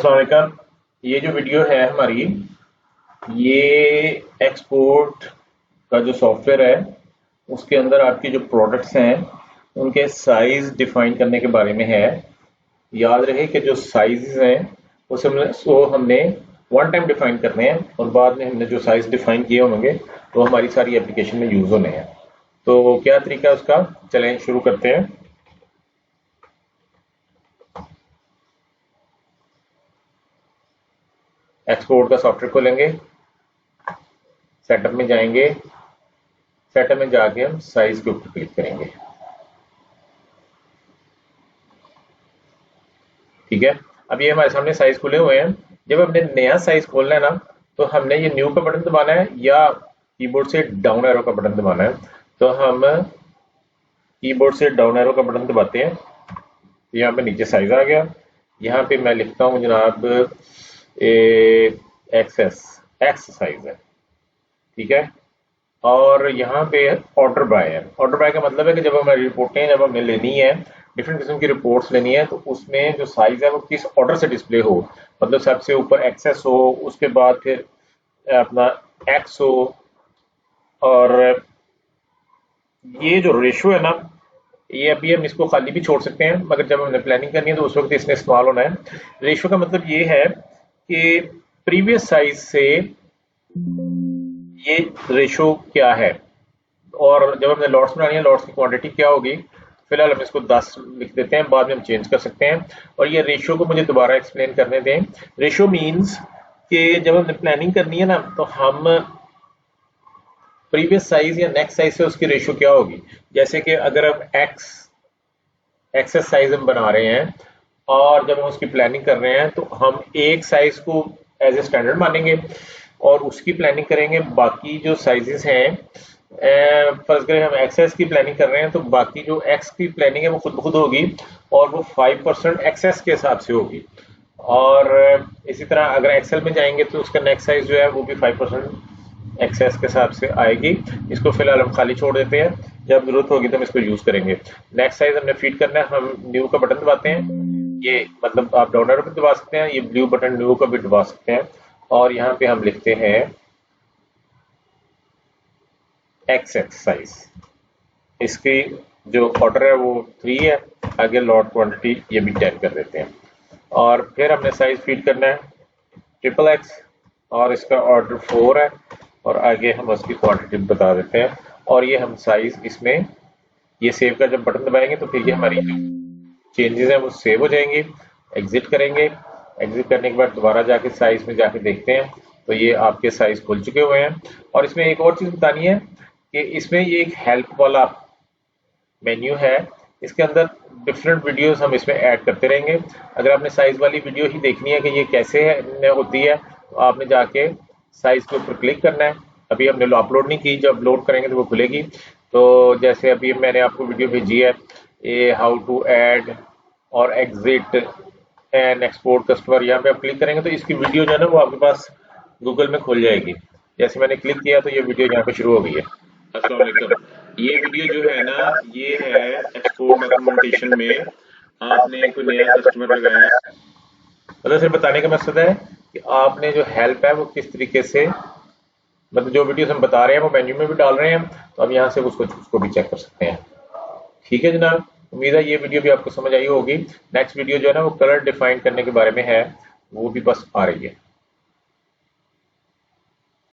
अस्सलाम वालेकुम। ये जो वीडियो है हमारी, ये एक्सपोर्ट का जो सॉफ्टवेयर है उसके अंदर आपकी जो प्रोडक्ट्स हैं उनके साइज डिफाइन करने के बारे में है। याद रहे कि जो साइजेस हैं हमने वन टाइम डिफाइन करने हैं और बाद में हमने जो साइज डिफाइन किए होंगे वो हमारी सारी एप्लीकेशन में यूज होने हैं। तो क्या तरीका है उसका, चलें शुरू करते हैं। एक्सपोर्ट का सॉफ्टवेयर खोलेंगे, सेटअप में जाएंगे, सेटअप में जाके हम साइज के ऊपर क्लिक करेंगे। ठीक है, अब ये हमारे सामने साइज खुले हुए हैं। जब हमने नया साइज खोलना है ना, तो हमने ये न्यू का बटन दबाना है या कीबोर्ड से डाउन एरो का बटन दबाना है। तो हम कीबोर्ड से डाउन एरो का बटन दबाते हैं, यहाँ पे नीचे साइज आ गया। यहाँ पे मैं लिखता हूँ जनाब एक्स साइज है, ठीक है। और यहाँ पे ऑर्डर बाय है। ऑर्डर बाय का मतलब है कि जब हमारी रिपोर्टें जब हमने लेनी है, डिफरेंट किस्म की रिपोर्ट्स लेनी है, तो उसमें जो साइज है वो किस ऑर्डर से डिस्प्ले हो। मतलब सबसे ऊपर एक्सेस हो, उसके बाद फिर अपना एक्स हो, और ये जो रेशो है ना, ये अभी हम इसको खाली भी छोड़ सकते हैं, मगर जब हमने प्लानिंग करनी है तो उस वक्त इसने इस्तेमाल होना है। रेशो का मतलब ये है कि प्रीवियस साइज से ये रेशो क्या है, और जब हमने लॉट्स बनानी है लॉट्स की क्वांटिटी क्या होगी। फिलहाल हम इसको 10 लिख देते हैं, बाद में हम चेंज कर सकते हैं। और ये रेशियो को मुझे दोबारा एक्सप्लेन करने दें। रेशियो मींस कि जब हमने प्लानिंग करनी है ना, तो हम प्रीवियस साइज या नेक्स्ट साइज से उसकी रेशियो क्या होगी। जैसे कि अगर हम एक्सेस साइज हम बना रहे हैं और जब हम उसकी प्लानिंग कर रहे हैं, तो हम एक साइज को एज ए स्टैंडर्ड मानेंगे और उसकी प्लानिंग करेंगे। बाकी जो साइजेस हैं, फर्ज करें हम एक्सेस की प्लानिंग कर रहे हैं, तो बाकी जो एक्स की प्लानिंग है वो खुद ब खुद होगी और वो 5% एक्सेस के हिसाब से होगी। और इसी तरह अगर एक्सेल में जाएंगे तो उसका नेक्स्ट साइज जो है वो भी 5% एक्सेस के हिसाब से आएगी। इसको फिलहाल हम खाली छोड़ देते हैं, जब जरूरत होगी तो हम इसको यूज करेंगे। नेक्स्ट साइज हमने फीड करना है, हम न्यू का बटन दबाते हैं। ये मतलब आप डाउन एरो भी दबा सकते हैं, ये ब्लू बटन न्यू का भी दबा सकते हैं। और यहाँ पे हम लिखते हैं एक्स साइज। इसकी जो ऑर्डर है वो 3 है, आगे लॉट क्वांटिटी ये भी 10 कर देते हैं। और फिर हमने साइज फीड करना है XXX, और इसका ऑर्डर 4 है, और आगे हम उसकी क्वांटिटी बता देते हैं। और ये हम साइज इसमें ये सेव का जब बटन दबाएंगे तो फिर ये हमारी जो चेंजेस हैं वो सेव हो जाएंगे। एग्जिट करेंगे, एग्जिट करने के बाद दोबारा जाके साइज में जाके देखते हैं तो ये आपके साइज खुल चुके हुए हैं। और इसमें एक और चीज बतानी है कि इसमें ये एक हेल्प वाला मेन्यू है, इसके अंदर डिफरेंट वीडियोस हम इसमें ऐड करते रहेंगे। अगर आपने साइज वाली वीडियो ही देखनी है कि ये कैसे होती है, तो आपने जाके साइज के ऊपर क्लिक करना है। अभी हमने अपलोड नहीं की, जब अपलोड करेंगे तो वो खुलेगी। तो जैसे अभी मैंने आपको वीडियो भेजी है, ये हाउ टू ऐड और एग्जिट एंड एक्सपोर्ट कस्टमर, यहाँ पे आप क्लिक करेंगे तो इसकी वीडियो जो है ना वो आपके पास गूगल में खुल जाएगी। जैसे मैंने क्लिक किया तो ये वीडियो यहाँ पे शुरू हो गई है। अस्सलाम वालेकुम। ये वीडियो जो है ना, ये है एक्सपोर्ट डॉक्यूमेंटेशन में आपने कोई नया कस्टमर लगाया है। मतलब सिर्फ बताने का मकसद है कि आपने जो हेल्प है वो किस तरीके से, मतलब जो वीडियोस हम बता रहे हैं वो मेन्यू में भी डाल रहे हैं, तो अब यहाँ से उसको भी चेक कर सकते हैं। ठीक है जनाब, उम्मीद है ये वीडियो भी आपको समझ आई होगी। नेक्स्ट वीडियो जो है ना वो कलर डिफाइन करने के बारे में है, वो भी बस आ रही है।